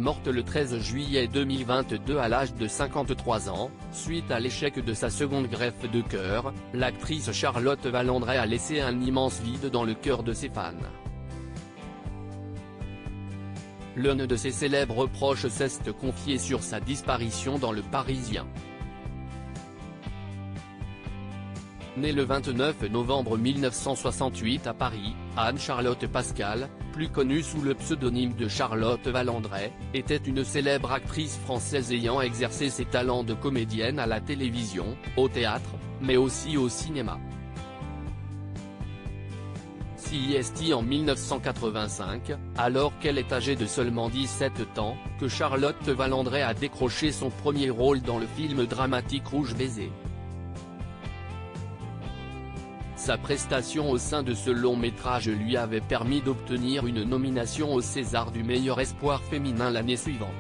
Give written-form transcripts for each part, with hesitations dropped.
morte le 13 juillet 2022 à l'âge de 53 ans, suite à l'échec de sa seconde greffe de cœur. L'actrice Charlotte Valandrey a laissé un immense vide dans le cœur de ses fans. L'un de ses célèbres proches s'est confié sur sa disparition dans Le Parisien. Née le 29 novembre 1968 à Paris, Anne-Charlotte Pascal, plus connue sous le pseudonyme de Charlotte Valandrey, était une célèbre actrice française ayant exercé ses talents de comédienne à la télévision, au théâtre, mais aussi au cinéma. C'est en 1985, alors qu'elle est âgée de seulement 17 ans, que Charlotte Valandrey a décroché son premier rôle dans le film dramatique Rouge Baiser. Sa prestation au sein de ce long métrage lui avait permis d'obtenir une nomination au César du meilleur espoir féminin l'année suivante.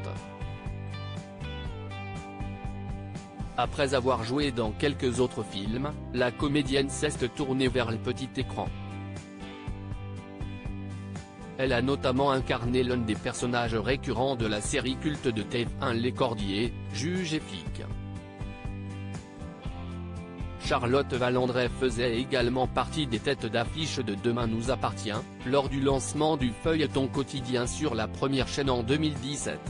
Après avoir joué dans quelques autres films, la comédienne s'est tournée vers le petit écran. Elle a notamment incarné l'un des personnages récurrents de la série culte de TF1 Les Cordiers, juge et flic. Charlotte Valandrey faisait également partie des têtes d'affiche de Demain nous appartient, lors du lancement du feuilleton quotidien sur la première chaîne en 2017.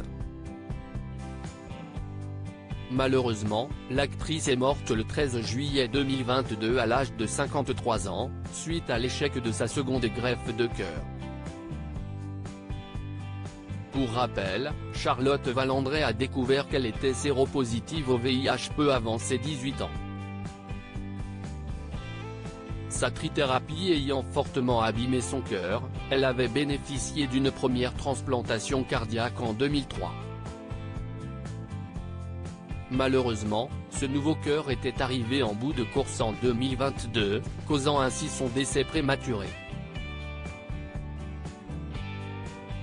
Malheureusement, l'actrice est morte le 13 juillet 2022 à l'âge de 53 ans, suite à l'échec de sa seconde greffe de cœur. Pour rappel, Charlotte Valandrey a découvert qu'elle était séropositive au VIH peu avant ses 18 ans. Sa trithérapie ayant fortement abîmé son cœur, elle avait bénéficié d'une première transplantation cardiaque en 2003. Malheureusement, ce nouveau cœur était arrivé en bout de course en 2022, causant ainsi son décès prématuré.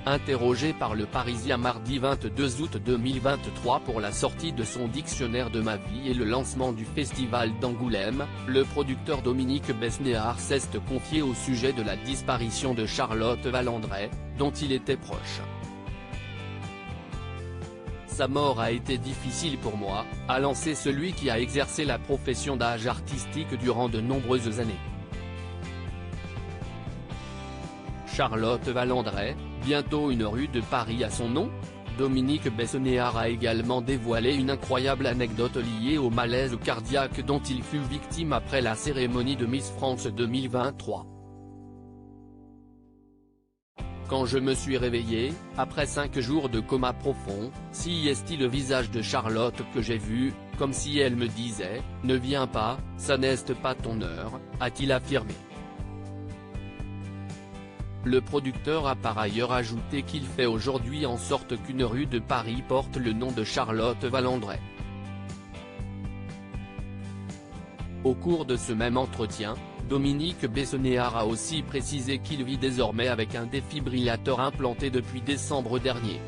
Interrogé par Le Parisien mardi 22 août 2023 pour la sortie de son dictionnaire de ma vie et le lancement du festival d'Angoulême, le producteur Dominique Besnéard s'est confié au sujet de la disparition de Charlotte Valandrey, dont il était proche. Sa mort a été difficile pour moi, a lancé celui qui a exercé la profession d'âge artistique durant de nombreuses années. Charlotte Valandrey, bientôt une rue de Paris à son nom? Dominique Besnéard a également dévoilé une incroyable anecdote liée au malaise cardiaque dont il fut victime après la cérémonie de Miss France 2023. Quand je me suis réveillé, après 5 jours de coma profond, c'est le visage de Charlotte que j'ai vu, comme si elle me disait « Ne viens pas, ça n'est pas ton heure », a-t-il affirmé. Le producteur a par ailleurs ajouté qu'il fait aujourd'hui en sorte qu'une rue de Paris porte le nom de Charlotte Valandrey. Au cours de ce même entretien, Dominique Besnéard a aussi précisé qu'il vit désormais avec un défibrillateur implanté depuis décembre dernier.